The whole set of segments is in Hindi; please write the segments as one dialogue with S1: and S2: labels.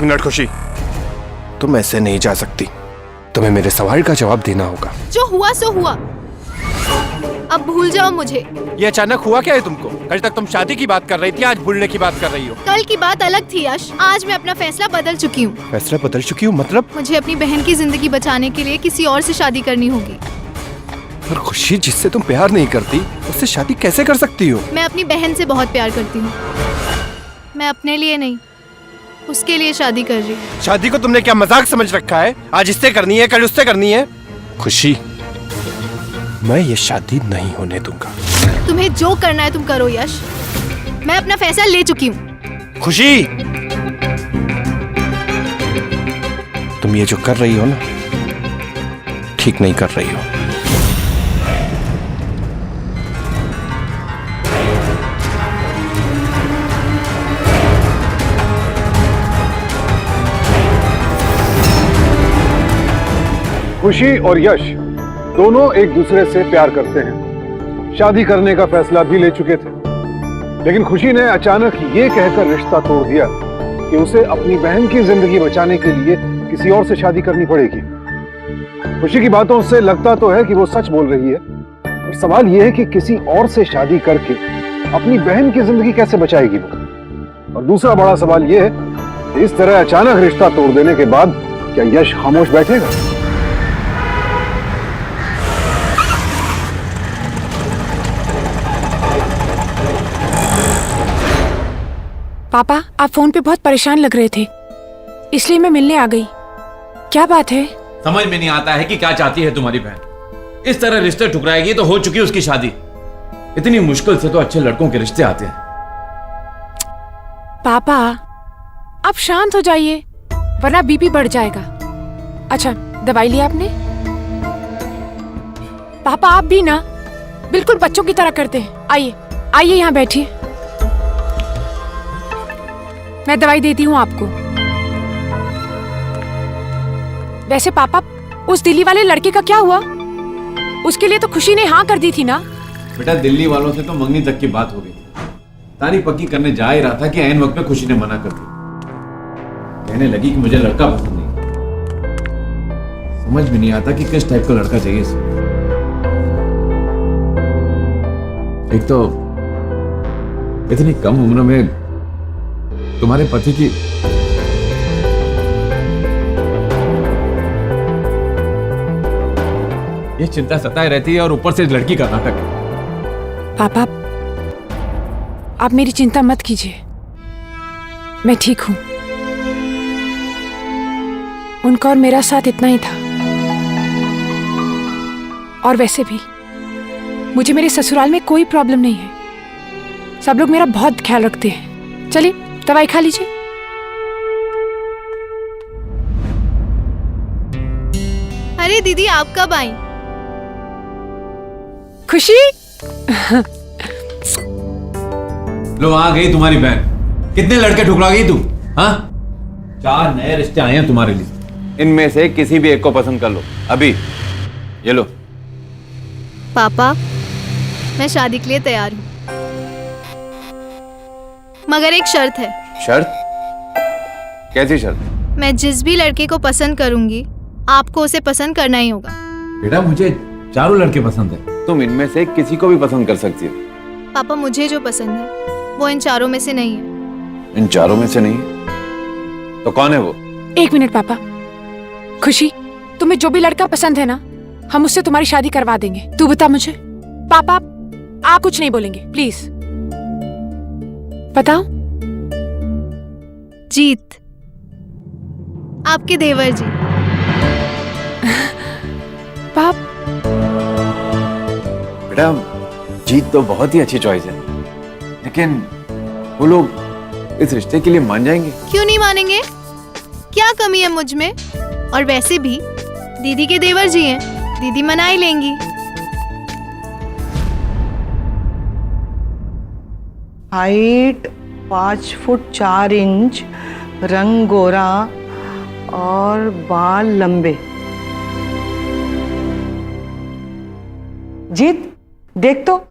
S1: एक मिनट खुशी, तुम ऐसे नहीं जा सकती। तुम्हें मेरे सवाल का जवाब देना होगा।
S2: जो हुआ सो हुआ, अब भूल जाओ मुझे।
S1: ये अचानक हुआ क्या है तुमको? कल तक तुम शादी की बात कर रही थी, आज भूलने की बात कर रही हो।
S2: कल की बात अलग थी यश, आज मैं अपना फैसला बदल चुकी हूँ।
S1: फैसला बदल चुकी हूँ मतलब?
S2: मुझे अपनी बहन की जिंदगी बचाने के लिए किसी और से शादी करनी होगी।
S1: पर खुशी, जिससे तुम प्यार नहीं करती उससे शादी कैसे कर सकती हो?
S2: मैं अपनी बहन से बहुत प्यार करती हूँ। मैं अपने लिए नहीं, उसके लिए शादी कर रही हूँ।
S1: शादी को तुमने क्या मजाक समझ रखा है? आज इससे करनी है, कल उससे करनी है। खुशी, मैं ये शादी नहीं होने दूंगा।
S2: तुम्हें जो करना है तुम करो यश, मैं अपना फैसला ले चुकी हूँ।
S1: खुशी, तुम ये जो कर रही हो ना, ठीक नहीं कर रही हो।
S3: खुशी और यश दोनों एक दूसरे से प्यार करते हैं, शादी करने का फैसला भी ले चुके थे। लेकिन खुशी ने अचानक ये कहकर रिश्ता तोड़ दिया कि उसे अपनी बहन की जिंदगी बचाने के लिए किसी और से शादी करनी पड़ेगी। खुशी की बातों से लगता तो है कि वो सच बोल रही है, और सवाल यह है कि किसी और से शादी करके अपनी बहन की जिंदगी कैसे बचाएगी वो। और दूसरा बड़ा सवाल यह है कि इस तरह अचानक रिश्ता तोड़ देने के बाद क्या यश खामोश बैठेगा?
S4: पापा, आप फोन पे बहुत परेशान लग रहे थे, इसलिए मैं मिलने आ गई। क्या बात है?
S5: समझ में नहीं आता है कि क्या चाहती है तुम्हारी बहन। इस तरह रिश्ते ठुकराएगी तो हो चुकी उसकी शादी। इतनी मुश्किल से तो अच्छे लड़कों के रिश्ते आते हैं।
S4: पापा, आप शांत हो जाइए, वरना बीपी बढ़ जाएगा। अच्छा, दवाई ली आपने? पापा, आप भी ना बिल्कुल बच्चों की तरह करते हैं। आइए आइए, यहाँ बैठिए, मैं दवाई देती हूँ आपको। वैसे पापा, उस दिल्ली वाले लड़के का क्या हुआ? उसके लिए तो खुशी ने हाँ कर दी थी ना?
S5: बेटा, दिल्ली वालों से तो मंगनी तक की बात हो गई। तारीफ पक्की करने जा ही रहा था कि ऐन वक्त में खुशी ने मना कर दी। कहने लगी कि मुझे लड़का पसंद नहीं। समझ में नहीं आता कि किस टाइप का लड़का चाहिए इसे। एक तो इतनी कम उम्र में तुम्हारे पति की ये चिंता सताए रहती है, और ऊपर से लड़की का नाटक।
S4: पापा, आप मेरी चिंता मत कीजिए, मैं ठीक हूं। उनका और मेरा साथ इतना ही था। और वैसे भी मुझे मेरे ससुराल में कोई प्रॉब्लम नहीं है। सब लोग मेरा बहुत ख्याल रखते हैं। चलिए, दवाई खा लीजिए।
S2: अरे दीदी, आप कब आई?
S4: खुशी,
S5: लो आ गई तुम्हारी बहन। कितने लड़के ठुकरा गई तू? हाँ, 4 नए रिश्ते आए हैं तुम्हारे लिए। इनमें से किसी भी एक को पसंद कर लो अभी। ये लो।
S2: पापा, मैं शादी के लिए तैयार हूँ, मगर एक शर्त है।
S5: शर्त? कैसी शर्त?
S2: मैं जिस भी लड़के को पसंद करूंगी, आपको उसे पसंद करना ही होगा।
S5: बेटा, मुझे 4 लड़के पसंद है, तुम इनमें से किसी को भी पसंद कर सकती हो।
S2: पापा, मुझे जो पसंद है वो इन 4 में से नहीं है।
S5: इन 4 में से नहीं? तो कौन है वो?
S4: एक मिनट पापा। खुशी, तुम्हें जो भी लड़का पसंद है ना, हम उससे तुम्हारी शादी करवा देंगे। तू बता मुझे। पापा, आप कुछ नहीं बोलेंगे प्लीज। बताओ।
S2: जीत, आपके देवर जी।
S4: पाप,
S5: बेटा, जीत तो बहुत ही अच्छी चॉइस है, लेकिन वो लोग इस रिश्ते के लिए मान जाएंगे?
S2: क्यों नहीं मानेंगे? क्या कमी है मुझ में? और वैसे भी दीदी के देवर जी हैं, दीदी मना ही लेंगी।
S6: हाइट 5 फुट 4 इंच, रंग गोरा और बाल लंबे। जीत, देख तो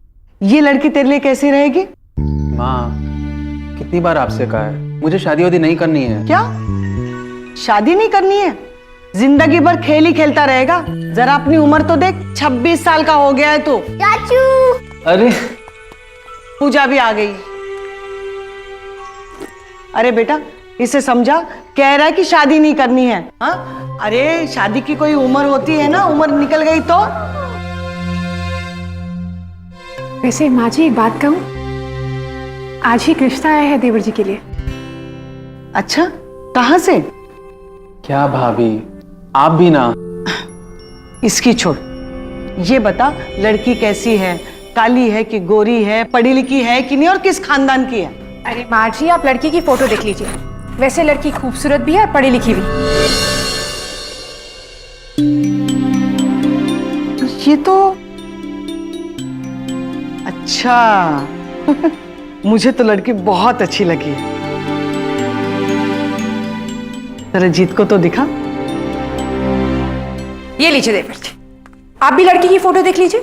S6: ये लड़की तेरे लिए कैसी रहेगी?
S7: माँ, कितनी बार आपसे कहा है, मुझे शादी वादी नहीं करनी है।
S6: क्या शादी नहीं करनी है? जिंदगी भर खेल ही खेलता रहेगा। जरा अपनी उम्र तो देख, 26 साल का हो गया है तू।
S7: चाचू
S8: अरे
S6: पूजा भी आ गई। अरे बेटा, इसे समझा, कह रहा है कि शादी नहीं करनी है। हाँ, अरे शादी की कोई उम्र होती है ना, उम्र निकल गई तो।
S4: वैसे माँ जी एक बात कहूँ, आज ही रिश्ता आया है देवर जी के लिए।
S6: अच्छा, कहाँ से?
S8: क्या भाभी, आप भी ना।
S6: इसकी छोड़, ये बता लड़की कैसी है? काली है कि गोरी है? पढ़ी लिखी है कि नहीं? और किस खानदान की है?
S4: अरे माँ जी, आप लड़की की फोटो देख लीजिए। वैसे लड़की खूबसूरत भी है और पढ़ी लिखी भी।
S6: ये तो अच्छा मुझे तो लड़की बहुत अच्छी लगी। जरा जीत को तो दिखा।
S4: ये लीजिए देवर जी, आप भी लड़की की फोटो देख लीजिए।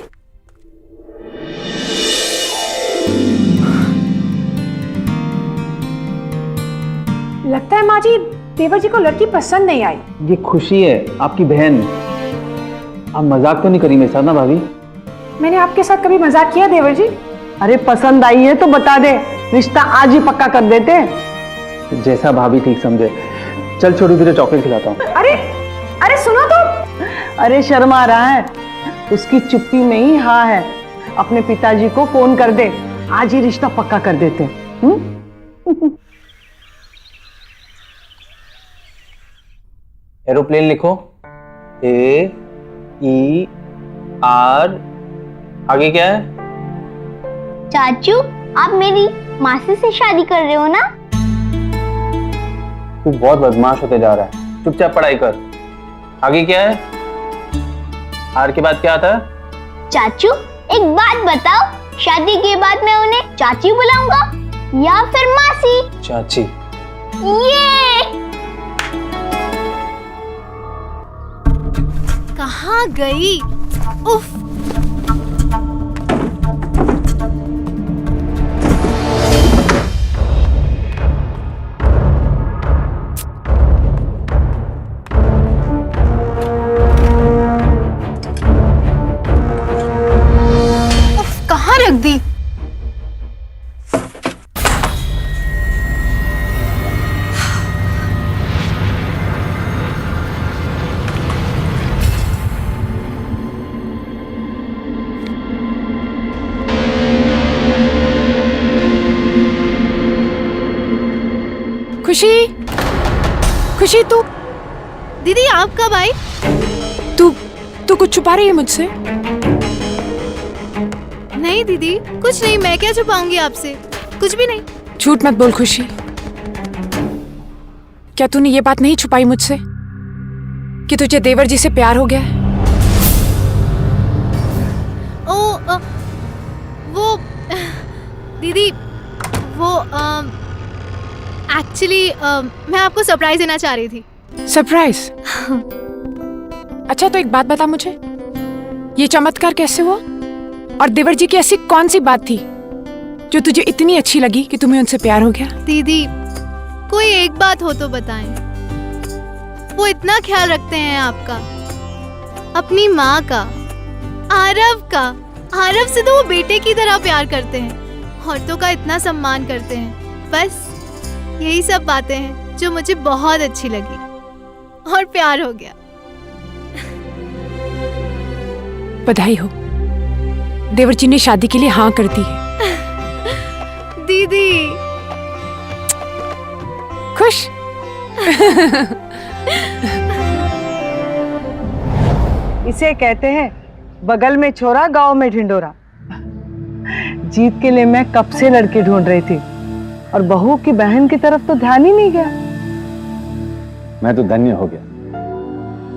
S4: लगता है माँ जी देवर जी को लड़की पसंद नहीं आई।
S8: ये खुशी है, आपकी बहन। आप मजाक तो नहीं करी मेरे साथ ना भाभी?
S4: मैंने आपके साथ कभी मजाक किया देवर जी?
S6: अरे पसंद आई है तो बता दे, रिश्ता आज ही पक्का कर देते हैं।
S8: जैसा भाभी ठीक समझे। चल छोटी, तुझे चॉकलेट खिलाता हूँ।
S4: अरे अरे सुनो तो।
S6: अरे शर्मा रहा है, उसकी चुप्पी में ही हाँ है। अपने पिताजी को फोन कर दे, आज ही रिश्ता पक्का कर देते हैं।
S8: एरोप्लेन लिखो, AER। आगे क्या है?
S7: चाचू, आप मेरी मासी से शादी कर रहे हो ना?
S8: तू बहुत बदमाश होते जा रहा है, चुपचाप पढ़ाई कर। आगे क्या है? आर के बाद क्या आता है?
S7: चाचू, एक बात बताओ, शादी के बाद मैं उन्हें चाची बुलाऊंगा या फिर मासी?
S8: चाची।
S7: ये
S2: कहाँ गई? उफ। कहाँ रख दी?
S4: खुशी, खुशी तू
S2: दीदी आप कब आई?
S4: तू कुछ छुपा रही है मुझसे?
S2: नहीं दीदी, कुछ नहीं। मैं क्या छुपाऊंगी आपसे? कुछ भी नहीं।
S4: झूठ मत बोल खुशी। क्या तूने ये बात नहीं छुपाई मुझसे कि तुझे देवर जी से प्यार हो गया है?
S2: वो दीदी, वो एक्चुअली मैं आपको सरप्राइज देना चाह रही थी।
S4: सरप्राइज? अच्छा तो एक बात बता मुझे, ये चमत्कार कैसे हुआ? और देवर जी की ऐसी कौन सी बात थी जो तुझे इतनी अच्छी लगी कि तुम्हें उनसे प्यार हो गया?
S2: दीदी, कोई एक बात हो तो बताएं। वो इतना ख्याल रखते हैं आपका, अपनी माँ का, आरव का। आरव से तो वो बेटे की तरह प्यार करते हैं, औरतों का इतना सम्मान करते हैं। बस यही सब बातें हैं जो मुझे बहुत अच्छी लगी और प्यार हो गया।
S4: बधाई हो, देवर जी ने शादी के लिए हाँ कर दी है।
S2: दीदी
S4: खुश?
S6: इसे कहते हैं बगल में छोरा, गांव में ढिंडोरा। जीत के लिए मैं कब से लड़की ढूंढ रही थी और बहू की बहन की तरफ तो ध्यान ही नहीं गया।
S5: मैं तो धन्य हो गया,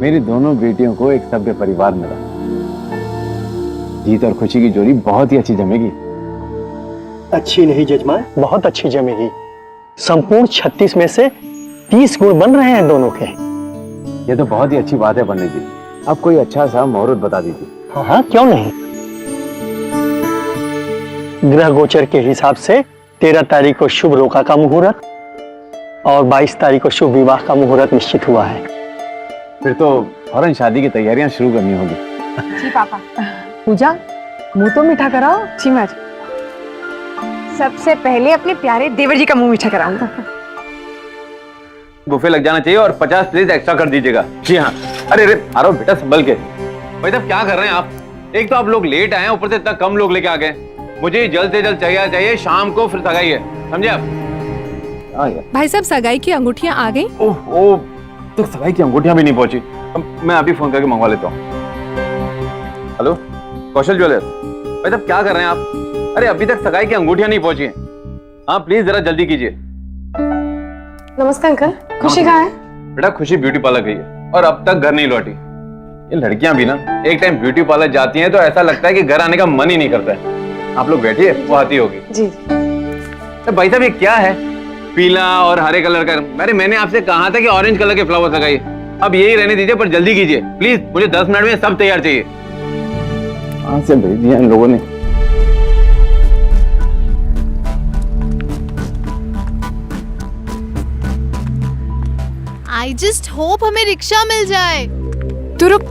S5: मेरी दोनों बेटियों को एक सभ्य परिवार मिला। जीत और खुशी की जोड़ी बहुत ही अच्छी जमेगी।
S9: अच्छी नहीं जजमान, बहुत अच्छी जमेगी। संपूर्ण 36 में से 30 गुण बन रहे हैं दोनों के।
S5: ये तो बहुत ही अच्छी बात है पंडित जी। अब कोई अच्छा सा मुहूर्त बता दीजिए।
S9: हाँ हाँ, क्यों नहीं। ग्रह गोचर के हिसाब से 13 तारीख को शुभ रोका का मुहूर्त, और 22 तारीख को शुभ विवाह का मुहूर्त निश्चित हुआ है।
S5: फिर तो फौरन शादी की तैयारियां शुरू करनी होगी।
S4: जी पापा।
S6: पूजा मुंह तो मीठा कराओ।
S4: जी माँ जी। सबसे पहले अपने प्यारे देवर जी का मुंह मीठा कराऊंगा।
S5: बुफे लग जाना चाहिए और 50 प्लेट एक्स्ट्रा कर दीजिएगा। जी हाँ। अरे अरे आरो बेटा संभल के। भाई साहब क्या कर रहे हैं आप? एक तो आप लोग लेट आए हैं, ऊपर से इतना कम लोग लेके आ गए। मुझे जल्द से जल्द चाहिए, शाम को फिर सगाई है, समझे आप?
S4: भाई साहब सगाई की अंगूठियाँ आ गई?
S5: ओह तो सगाई की अंगूठियां भी नहीं पहुंची। मैं अभी फोन करके मंगवा लेता हूँ। हेलो कौशल ज्वेलर्स। भाई साहब क्या कर रहे हैं आप? अरे अभी तक सगाई की अंगूठियां नहीं पहुंची हैं। हाँ प्लीज जरा जल्दी कीजिए।
S4: नमस्ते अंकल, खुशी कहाँ है?
S5: बेटा खुशी ब्यूटी पार्लर गई है और अब तक घर नहीं लौटी। ये लड़कियां भी ना एक टाइम ब्यूटी पार्लर जाती हैं तो ऐसा लगता है कि घर आने का मन ही नहीं करता है। आप लोग बैठिए, वो आती होगी।
S4: जी।
S5: तो भाई साहब ये क्या है? पीला और हरे कलर का। अरे मैंने आपसे कहा था कि ऑरेंज कलर के फ्लावर्स लगाइए। अब यही रहने दीजिए, पर जल्दी कीजिए प्लीज। मुझे 10 मिनट में सब तैयार चाहिए। कहां से भेज दिया इन लोगों ने?
S2: आई जस्ट होप हमें रिक्शा मिल जाए।
S4: तू रुक,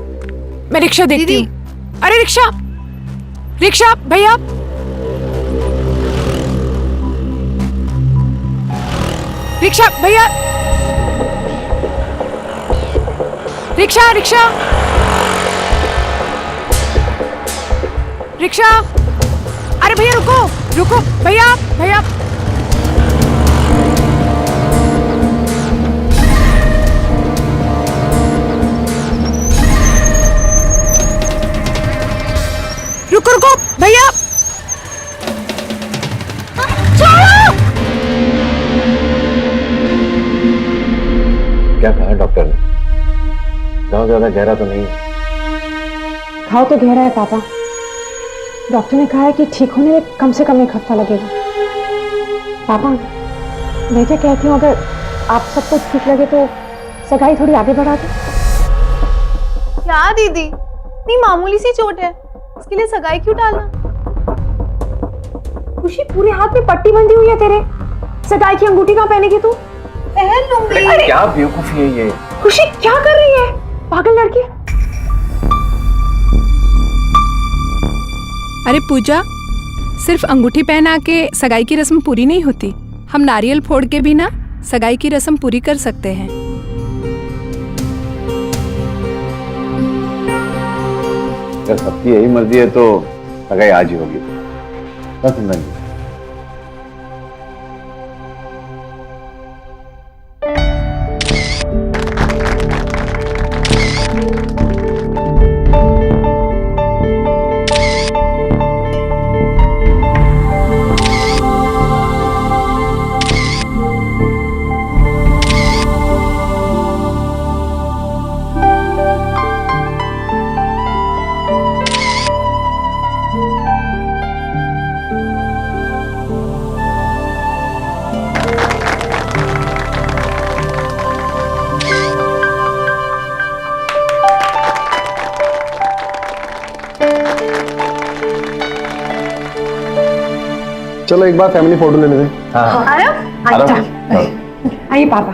S4: मैं रिक्शा देखती
S2: दीदी।
S4: हूँ। अरे रिक्शा, रिक्शा भैया। रिक्शा भैया, रिक्शा रिक्शा रिक्शा। अरे भैया रुको रुको, भैया भैया। रुको रुको भैया।
S5: क्या कहा डॉक्टर ने? बहुत ज्यादा गहरा तो नहीं है?
S10: घाव तो गहरा है पापा। डॉक्टर ने कहा है कि ठीक होने में कम से कम 1 हफ्ता लगेगा। पापा मैं क्या कहती हूँ, अगर आप सबको ठीक लगे तो सगाई थोड़ी आगे बढ़ा दो।
S2: क्या दीदी, इतनी मामूली सी चोट है, इसके लिए सगाई क्यों टालना?
S10: खुशी पूरे हाथ में पट्टी बंधी हुई है तेरे, सगाई की अंगूठी कहाँ पहनेगी तू?
S2: पहन लूंगी।
S5: अरे क्या बेवकूफी है ये?
S10: खुशी क्या कर रही है पागल लड़की?
S4: अरे पूजा, सिर्फ अंगूठी पहना के सगाई की रस्म पूरी नहीं होती। हम नारियल फोड़ के भी ना सगाई की रस्म पूरी कर सकते हैं।
S5: अगर सबकी यही मर्जी है तो सगाई आज ही होगी। बस नहीं।
S9: चलो एक बार फैमिली फोटो ले लेते हैं।
S10: अच्छा आइए पापा।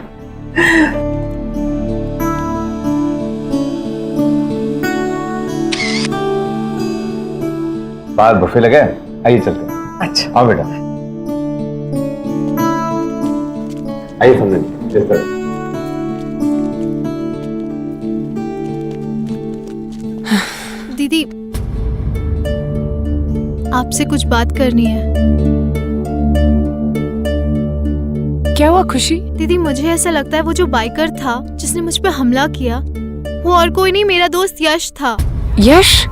S5: बाहर बुफे लगे, आइए चलते हैं।
S6: अच्छा
S5: आओ बेटा, आइए समझ जिस तरह।
S2: दीदी आपसे कुछ बात करनी है।
S4: क्या हुआ खुशी?
S2: दीदी मुझे ऐसा लगता है वो जो बाइकर था जिसने मुझ पे हमला किया, वो और कोई नहीं, मेरा दोस्त यश था।
S4: यश?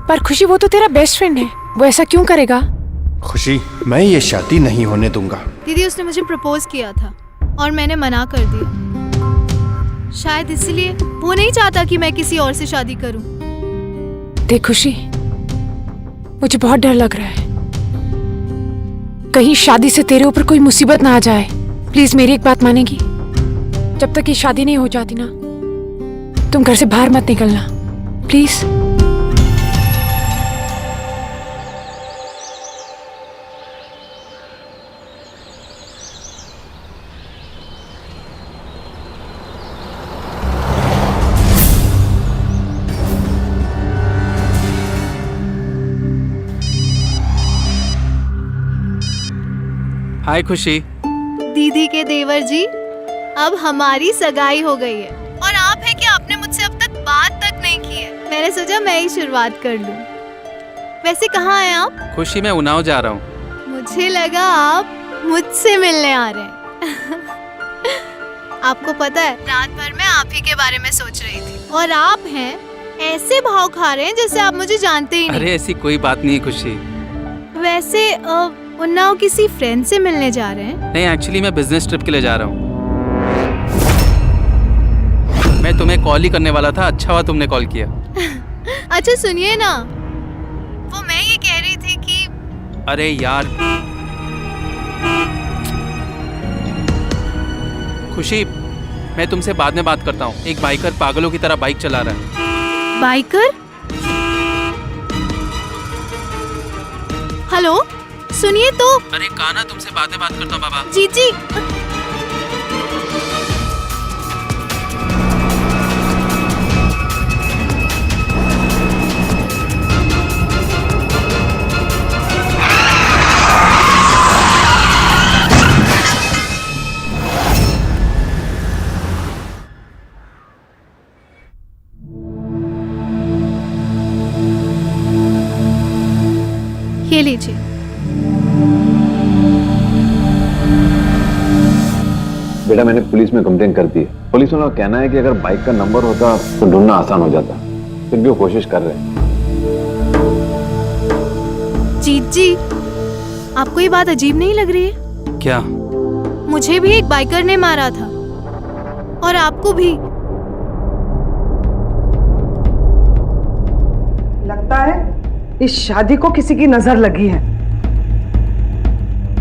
S4: पर खुशी वो तो तेरा बेस्ट फ्रेंड है, वो ऐसा क्यों करेगा?
S1: खुशी मैं ये शादी नहीं होने दूंगा।
S2: दीदी उसने मुझे प्रपोज किया था और मैंने मना कर दिया। शायद इसलिए वो नहीं चाहता कि मैं किसी और से शादी करूं।
S4: देख खुशी, मुझे बहुत डर लग रहा है, कहीं शादी से तेरे ऊपर कोई मुसीबत ना आ जाए। प्लीज मेरी एक बात मानेगी? जब तक ये शादी नहीं हो जाती ना, तुम घर से बाहर मत निकलना प्लीज।
S5: हाय खुशी।
S2: दीदी के देवर जी, अब हमारी सगाई हो गई है और आप है कि आपने मुझसे अब तक बात तक नहीं की है। मैंने सोचा मैं ही शुरुआत कर लूं। वैसे कहाँ हैं आप?
S5: खुशी मैं उन्नाव जा रहा हूँ।
S2: मुझे लगा आप मुझसे मिलने आ रहे हैं। आपको पता है रात भर मैं आप ही के बारे में सोच रही थी और आप हैं ऐसे भाव खा रहे हैं जैसे आप मुझे जानते ही नहीं।
S5: अरे ऐसी कोई बात नहीं है खुशी।
S2: वैसे उन्नाव किसी फ्रेंड से मिलने जा रहे हैं?
S5: नहीं, एक्चुअली मैं बिजनेस ट्रिप के लिए जा रहा हूँ। मैं तुम्हें कॉल ही करने वाला था, अच्छा हुआ तुमने कॉल किया।
S2: अच्छा सुनिए ना, वो मैं ये कह रही थी कि
S5: अरे यार खुशी, मैं तुमसे बाद में बात करता हूँ। एक बाइकर पागलों की तरह बाइक चला रहा है।
S2: बाइकर? हेलो सुनिए तो।
S5: अरे काना, तुमसे बाद में बात करता हूँ बाबा।
S2: जी जी। ये लीजिए।
S3: बेटा मैंने पुलिस में कंप्लेंट कर दी है। पुलिस वालों का कहना है कि अगर बाइक का नंबर होता तो ढूंढना आसान हो जाता, फिर भी वो कोशिश कर रहे हैं।
S2: जीत जी, आपको ये बात अजीब नहीं लग रही है?
S5: क्या?
S2: मुझे भी एक बाइकर ने मारा था और आपको भी।
S6: लगता है इस शादी को किसी की नजर लगी है।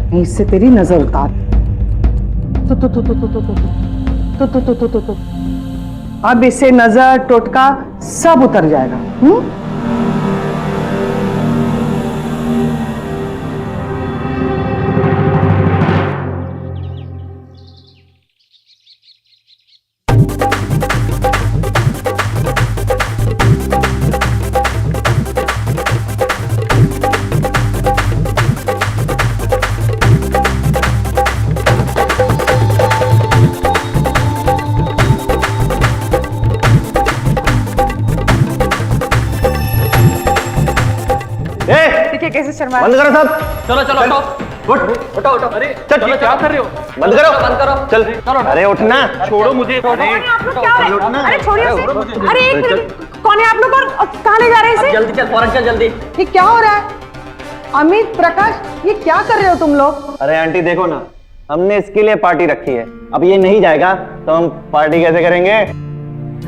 S6: मैं इससे तेरी नजर उतार। तो अब इससे नजर टोटका सब उतर जाएगा। देखिए कैसे शर्मा।
S8: बंद करो सब।
S5: चलो चलो उठो उठो। अरे
S8: चल
S5: क्या कर रहे हो?
S8: बंद करो चल। अरे उठना,
S5: छोड़ो मुझे।
S6: आप लोग क्या हो रहा है? अरे छोड़िए उसे। अरे एक मिनट, कौन है आप लोग और कहाँ ले जा रहे हैं इसे?
S8: जल्दी चल, फौरन चल जल्दी।
S6: ये क्या हो रहा है? अमित, प्रकाश, ये क्या कर रहे हो तुम लोग?
S8: अरे आंटी देखो ना, हमने इसके लिए पार्टी रखी है। अब ये नहीं जाएगा तो हम पार्टी कैसे करेंगे?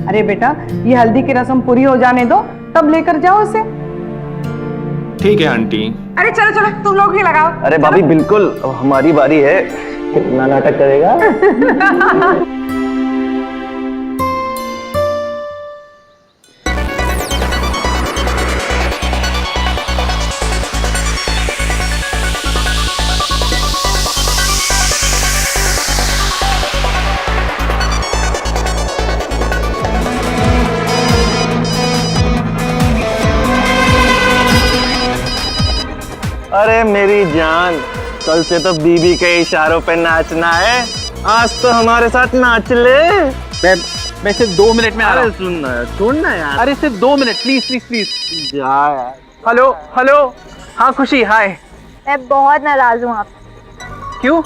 S6: अरे बेटा, ये हल्दी की रस्म पूरी हो जाने दो, तब लेकर जाओ उसे।
S5: ठीक है आंटी।
S6: अरे चलो चलो, तुम लोग भी लगाओ।
S8: अरे भाभी बिल्कुल, अब हमारी बारी है। कितना नाटक करेगा? अरे मेरी जान, कल से तो बीबी के इशारों पे नाचना है। आज तो हमारे साथ नाच ले।
S5: मैं सिर्फ 2 मिनट में आ रहा हूँ।
S8: सुनना यार, छोड़ना यार।
S5: अरे सिर्फ 2 मिनट, प्लीज प्लीज प्लीज।
S8: जा यार।
S5: Hello hello. हाँ खुशी, हाय।
S7: मैं बहुत नाराज हूँ आपसे।
S5: क्यों?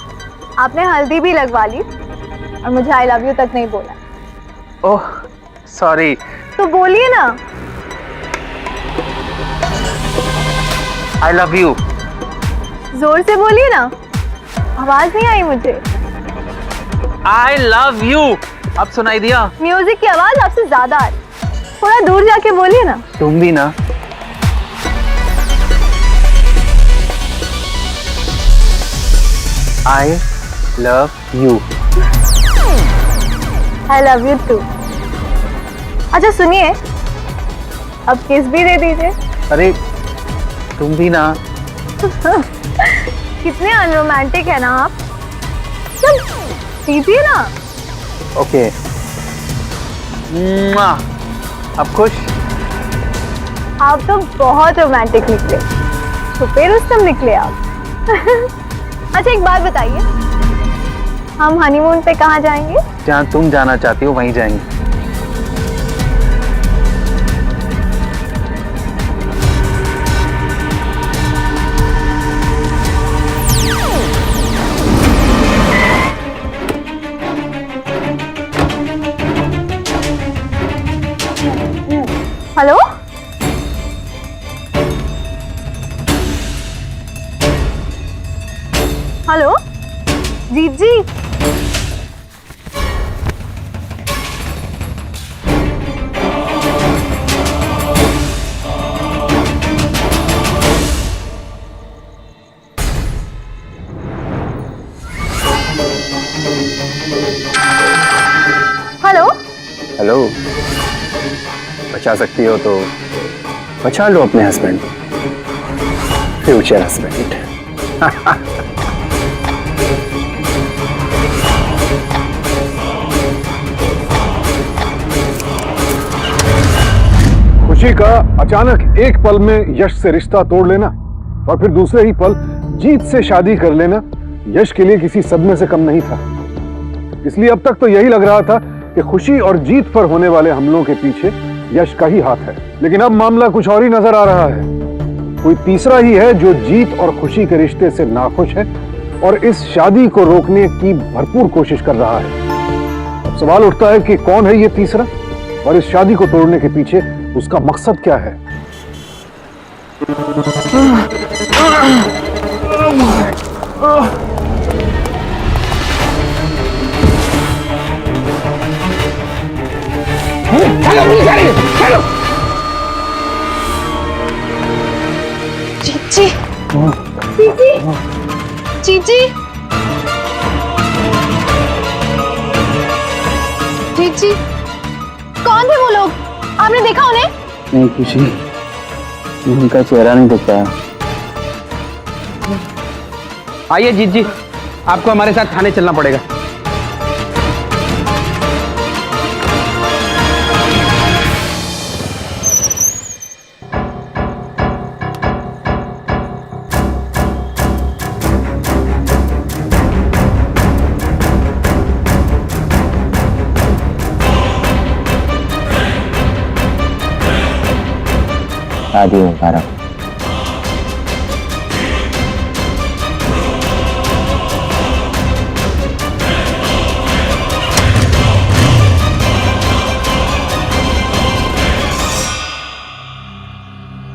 S7: आपने हल्दी भी लगवा ली और मुझे आई लव यू तक नहीं बोला।
S5: Oh sorry.
S7: तो बोलिए ना।
S5: I love you.
S7: जोर से बोलिए ना, आवाज नहीं आई मुझे।
S5: आई लव यू। अब सुनाई दिया?
S7: म्यूजिक की आवाज आपसे ज्यादा आ रही, थोड़ा दूर जाके बोलिए ना।
S5: तुम भी ना। I love you.
S7: I love you too. अच्छा सुनिए, अब किस भी दे दीजिए।
S5: अरे तुम भी ना।
S7: कितने अनरोमांटिक है ना आप। चल दीजिए ना।
S5: ओके। अब खुश?
S7: आप तो बहुत रोमांटिक निकले, छुपे रुस्तम निकले आप।
S2: अच्छा एक बात बताइए, हम हनीमून पे कहाँ जाएंगे?
S8: जहाँ तुम जाना चाहती हो वहीं जाएंगे।
S2: हेलो, हेलो जीत जी। हेलो
S8: हेलो, बचा सकती हो तो बचा लो अपने हस्बैंड, फ्यूचर हस्बैंड।
S3: खुशी का अचानक एक पल में यश से रिश्ता तोड़ लेना और फिर दूसरे ही पल जीत से शादी कर लेना यश के लिए किसी सदमे से कम नहीं था। इसलिए अब तक तो यही लग रहा था कि खुशी और जीत पर होने वाले हमलों के पीछे यश का ही हाथ है, लेकिन अब मामला कुछ और ही नजर आ रहा है। कोई तीसरा ही है जो जीत और खुशी के रिश्ते से नाखुश है और इस शादी को रोकने की भरपूर कोशिश कर रहा है। अब सवाल उठता है कि कौन है ये तीसरा और इस शादी को तोड़ने के पीछे उसका मकसद क्या है।
S2: चीची, चीची, चीची, कौन थे वो लोग? आपने देखा उन्हें?
S8: नहीं खुशी, उनका चेहरा नहीं दिख रहा।
S5: आइए जीत जी, आपको हमारे साथ थाने चलना पड़ेगा।
S8: शादी मुबारक।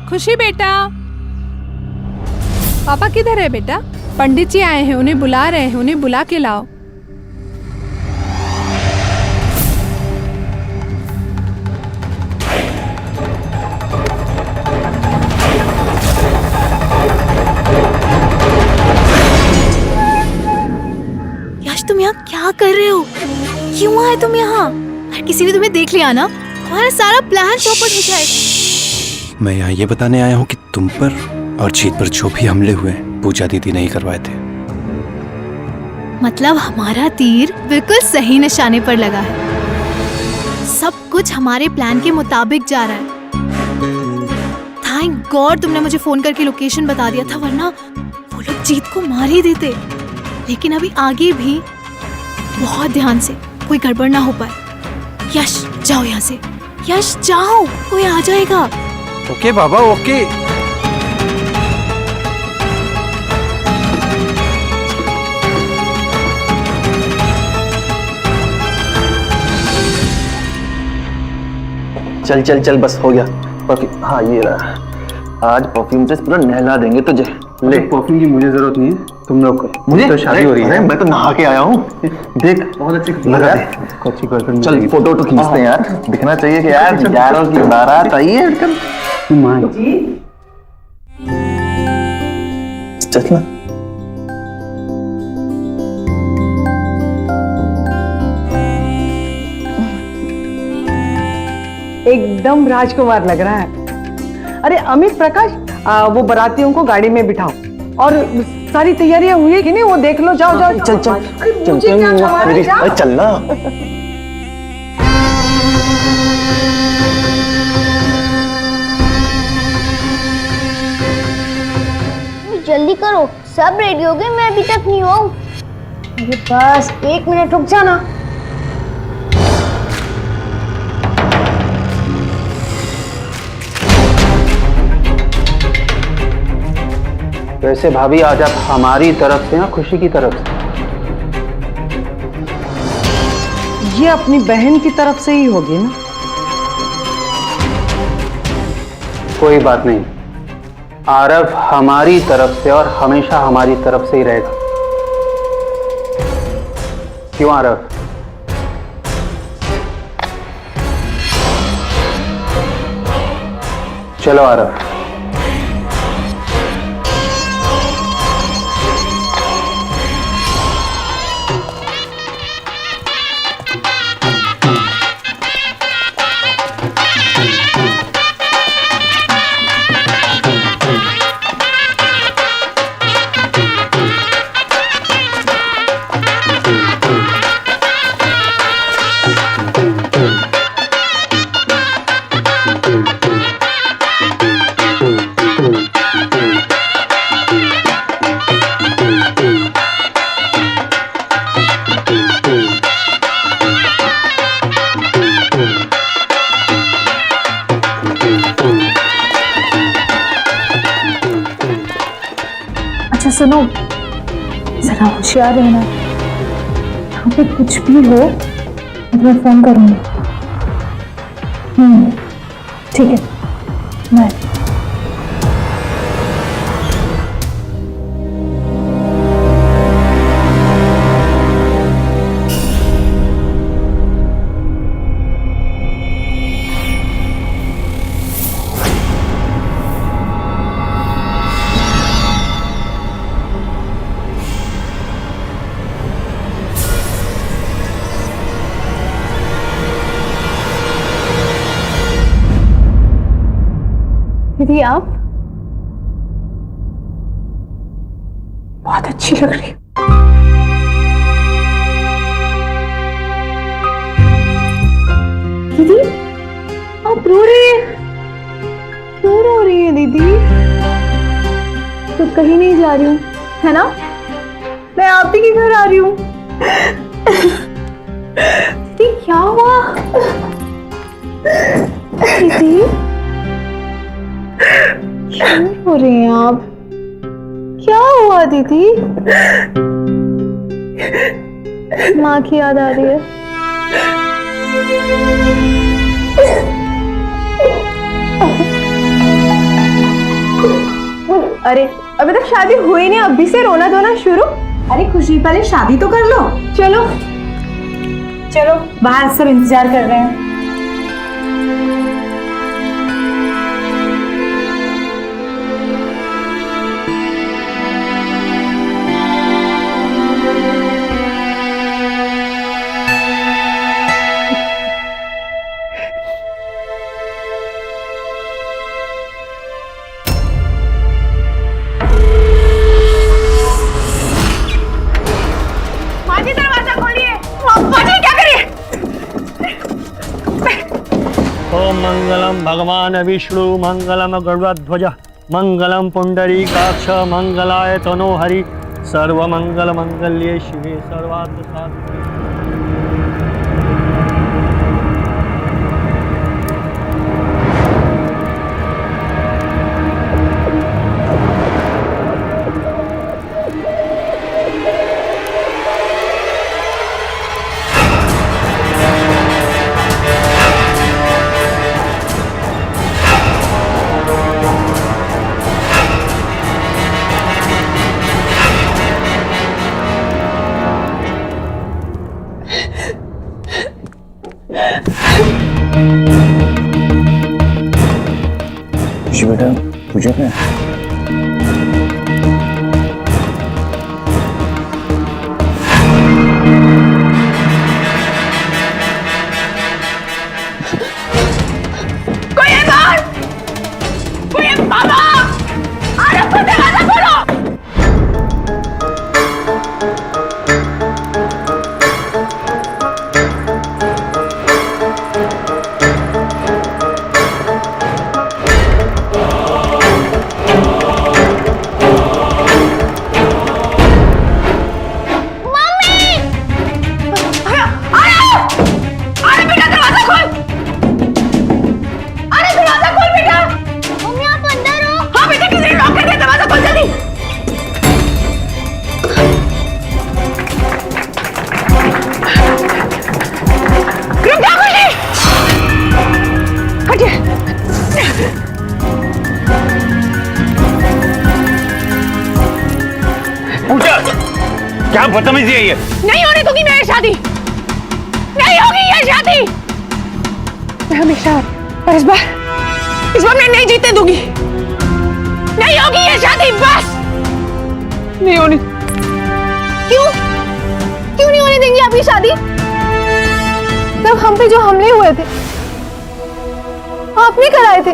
S4: खुशी बेटा, पापा किधर है बेटा? पंडित जी आए हैं, उन्हें बुला रहे हैं, उन्हें बुला के लाओ।
S2: तुम यहाँ क्या कर रहे हो? क्यों आए तुम यहाँ? अगर किसी ने तुम्हें देख लिया ना, हमारा सारा प्लान चौपट हो जाएगा।
S1: मैं यहाँ ये बताने आया हूँ कि तुम पर और जीत पर जो भी हमले हुए पूजा दीदी नहीं करवाए थे।
S2: मतलब हमारा तीर बिल्कुल सही निशाने पर लगा है। सब कुछ हमारे प्लान के मुताबिक जा रहा है। थैंक गॉड तुमने मुझे फोन करके लोकेशन बता दिया था, वरना वो लोग जीत को मार ही देते। लेकिन अभी आगे भी बहुत ध्यान से, कोई गड़बड़ ना हो पाए। यश जाओ यहाँ से, यश जाओ, कोई आ जाएगा।
S1: ओके बाबा ओके।
S8: चल चल चल, बस हो गया। परफ्यूम, हाँ ये रहा। आज परफ्यूम से पूरा नहला देंगे तुझे। ले, परफ्यूम की मुझे जरूरत नहीं है, तुम लोग को। मुझे तो शादी हो रही है, मैं तो नहा के आया हूँ। देख बहुत अच्छी लगा है। अच्छी गर्लफ्रेंड। चल फोटो तो खींचते हैं यार, दिखना चाहिए कि यार यारों की बारात आई है। चल ना।
S6: एकदम राजकुमार लग रहा है। अरे अमित प्रकाश, वो बारातियों को गाड़ी में बिठाओ और सारी तैयारियां हुई है कि नहीं वो देख लो। जाओ जाओ
S8: चल चल
S6: चल चल
S8: चलना।
S7: जल्दी करो, सब रेडी हो गए, मैं अभी तक नहीं हूँ।
S10: अरे बस 1 मिनट रुक जाना।
S8: वैसे भाभी आज आप हमारी तरफ से या खुशी की तरफ से?
S6: ये अपनी बहन की तरफ से ही होगी ना।
S8: कोई बात नहीं, आरव हमारी तरफ से और हमेशा हमारी तरफ से ही रहेगा। क्यों आरव? चलो आरव।
S10: अच्छा सुनो, जरा होशियार रहना, यहाँ पे कुछ भी हो तो मैं फोन करूंगी। ठीक है, बाय। दीदी आप बहुत अच्छी लग रही हो। दीदी आप रो रही हैं? क्यों रो रही है दीदी? तो कहीं नहीं जा रही हूँ, है ना? मैं आप ही के घर आ रही हूँ। दीदी क्या हुआ? दीदी क्यों हो रही हैं आप? क्या हुआ दीदी? माँ की याद आ रही है। अरे अभी तक शादी हुई नहीं, अभी से रोना धोना शुरू? अरे खुशी पहले शादी तो कर लो। चलो चलो, बाहर सब इंतजार कर रहे हैं।
S9: ओम मंगलम भगवान विष्णु मंगलम गरुड़ध्वज मंगलम पुंडरीकाक्ष मंगलाय तनोहरि सर्वमंगल मंगल्ये शिवे सर्वार्थ साधिके।
S8: बेटा पूजा पे
S5: क्या बदतमीजी है ये?
S4: नहीं होने दूंगी मैं ये शादी, नहीं होगी ये शादी। मैं हमेशा, पर इस बार मैं नहीं जीतने दूंगी। नहीं होगी ये शादी, बस नहीं होनी।
S2: क्यों नहीं होने देंगी आप ये शादी? तब हम पे जो हमले हुए थे आपने कराए थे,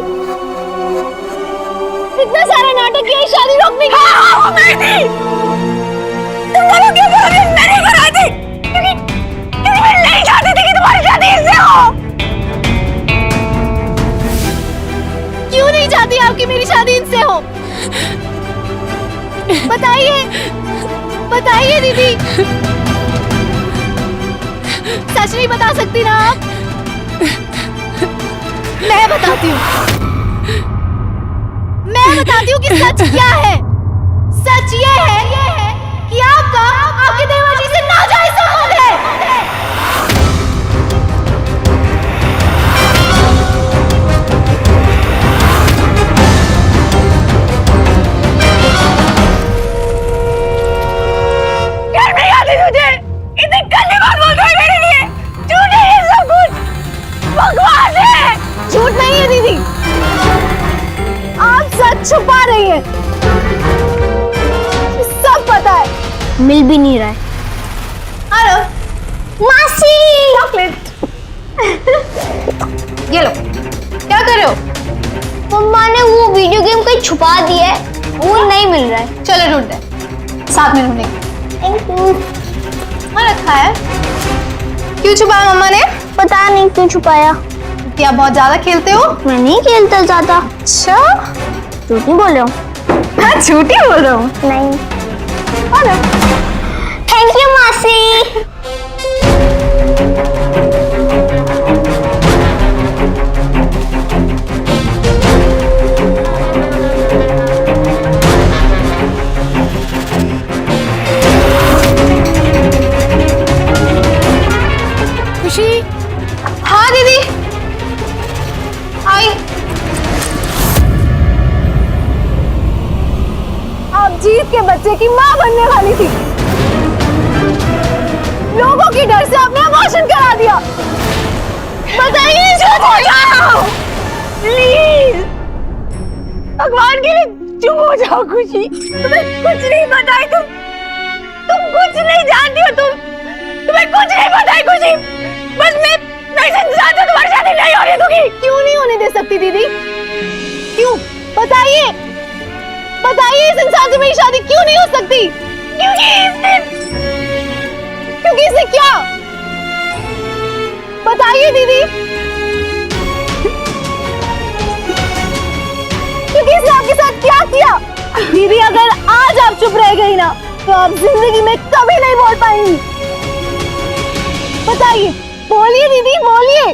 S2: इतना सारा नाटक किया शादी रोकने की।
S4: हाँ, मैं थी। तुम बोलो क्यों करोगे? नहीं कराए थे क्योंकि मैं नहीं चाहती थी कि तुम्हारी शादी इससे हो।
S2: क्यों नहीं चाहती आपकी मेरी शादी इनसे हो? बताइए दीदी, सच नहीं बता सकती ना आप? मैं बताती हूँ कि सच क्या है। सच ये है कि आपका आपके देवर जी से नाजायज संबंध है।
S4: यार नहीं आती तुझे, इतनी गंदी बात बोल रही है मेरे लिए। झूठ है ये सब कुछ, बकवास है।
S2: झूठ नहीं है दीदी, आप सच छुपा रही हैं। सब पता है।
S7: मिल भी नहीं रहा है।
S2: अरे
S7: मासी
S2: चॉकलेट ये लो। क्या कर रहे हो?
S7: मम्मा ने वो वीडियो गेम कहीं छुपा दिया है, वो नहीं मिल रहा है।
S2: चलो ढूंढते हैं, साथ में ढूंढेंगे।
S7: Thank you.
S2: रखा है। क्यों छुपाया मम्मा ने?
S7: पता नहीं क्यों छुपाया।
S2: क्या बहुत ज्यादा खेलते हो?
S7: मैं नहीं खेलता ज्यादा।
S2: अच्छा,
S7: झूठ नहीं बोल रहा हूँ।
S2: हाँ झूठ ही बोल रहा हूँ।
S7: नहीं। थैंक यू मासी।
S4: खुशी,
S2: हाँ दीदी आई। आप जीत के बच्चे की माँ बनने वाली थी, लोगों की डर से आपने अबॉर्शन करा दिया। बताइए चुप हो जाओ प्लीज, भगवान के लिए चुप हो जाओ। खुशी, तुम्हें कुछ नहीं पता है, तुम कुछ नहीं जानती हो। तुम्हें कुछ नहीं पता है खुशी। बस मैं इस इंसान से तुम्हारी शादी नहीं होने दूंगी। क्यों नहीं होने दे सकती दीदी? क्यों? बताइए इस इंसान से मेरी शादी क्यों नहीं हो सकती? क्योंकि इससे क्या? बताइए दीदी। क्योंकि इसने आपके साथ क्या किया? दीदी अगर आज आप चुप रह गई ना तो आप जिंदगी में कभी नहीं बोल पाएंगी। बताइए, बोलिए दीदी, बोलिए,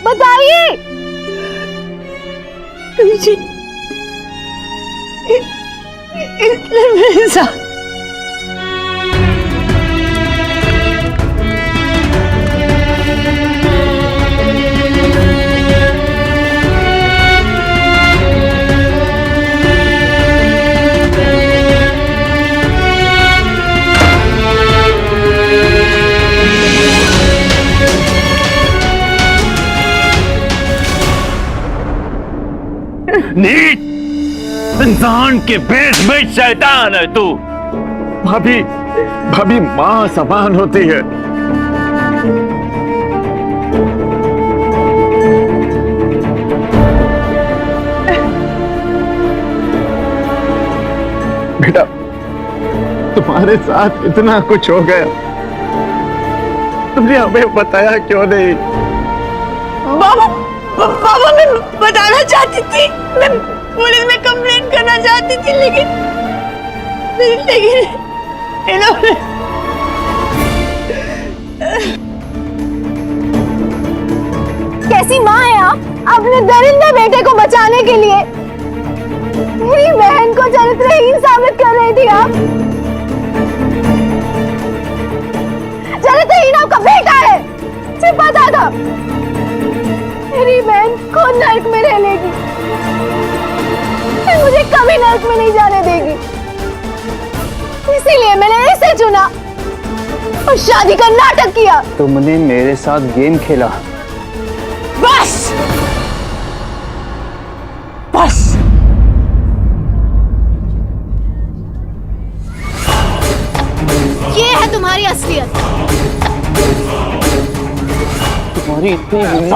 S2: बताइए। इसने मेरे साथ
S5: नीच इंसान के भेष में शैतान है तू। भाभी माँ समान होती है। बेटा, तुम्हारे साथ इतना कुछ हो गया, तुमने हमें बताया क्यों नहीं?
S6: बाबा मैं बताना चाहती थी, मैं पुलिस में कंप्लेंट करना चाहती थी, लेकिन इन्होंने
S2: कैसी माँ है आप? अपने दरिंदे बेटे को बचाने के लिए मेरी बहन को चरित्रहीन साबित कर रही थी आप। चरित्रहीन आपका बेटा है, मुझे पता था। मेरी बहन को नर्क में रह लेगी, मुझे कभी नर्क में नहीं जाने देगी। इसीलिए मैंने इसे चुना और शादी का नाटक किया।
S8: तुमने मेरे साथ गेम खेला।
S4: बस बस।
S2: ये है तुम्हारी असलियत।
S8: तुम्हारी इतनी
S1: नहीं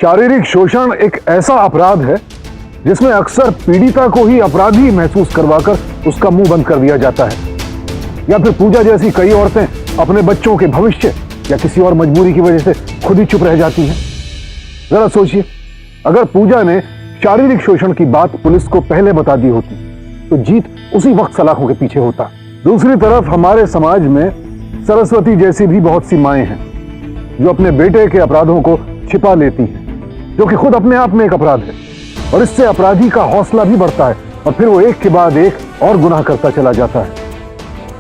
S3: शारीरिक शोषण एक ऐसा अपराध है जिसमें अक्सर पीड़िता को ही अपराधी महसूस करवाकर उसका मुंह बंद कर दिया जाता है, या फिर पूजा जैसी कई औरतें अपने बच्चों के भविष्य या किसी और मजबूरी की वजह से खुद ही चुप रह जाती हैं। जरा सोचिए, अगर पूजा ने शारीरिक शोषण की बात पुलिस को पहले बता दी होती तो जीत उसी वक्त सलाखों के पीछे होता। दूसरी तरफ हमारे समाज में सरस्वती जैसी भी बहुत सी माएं हैं जो अपने बेटे के अपराधों को छिपा लेती हैं, जो कि खुद अपने आप में एक अपराध है, और इससे अपराधी का हौसला भी बढ़ता है और फिर वो एक के बाद एक और गुनाह करता चला जाता है।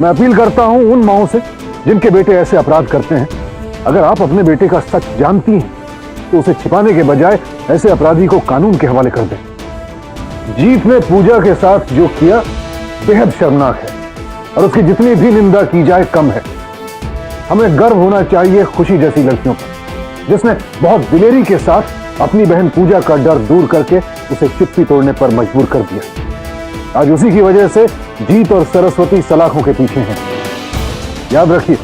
S3: मैं अपील करता हूं उन माओं से जिनके बेटे ऐसे अपराध करते हैं, अगर आप अपने बेटे का सच जानती हैं तो उसे छिपाने के बजाय ऐसे अपराधी को कानून के हवाले कर दें। जीत ने पूजा के साथ जो किया बेहद शर्मनाक है और उसकी जितनी भी निंदा की जाए कम है। हमें गर्व होना चाहिए खुशी जैसी लड़कियों पर, जिसने बहुत दिलेरी के साथ अपनी बहन पूजा का डर दूर करके उसे चुप्पी तोड़ने पर मजबूर कर दिया। आज उसी की वजह से जीत और सरस्वती सलाखों के पीछे हैं। याद रखिए,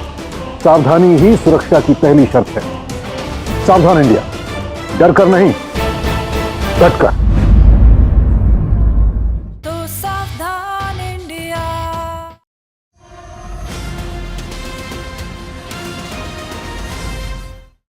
S3: सावधानी ही सुरक्षा की पहली शर्त है। सावधान इंडिया, डर कर नहीं, डट कर।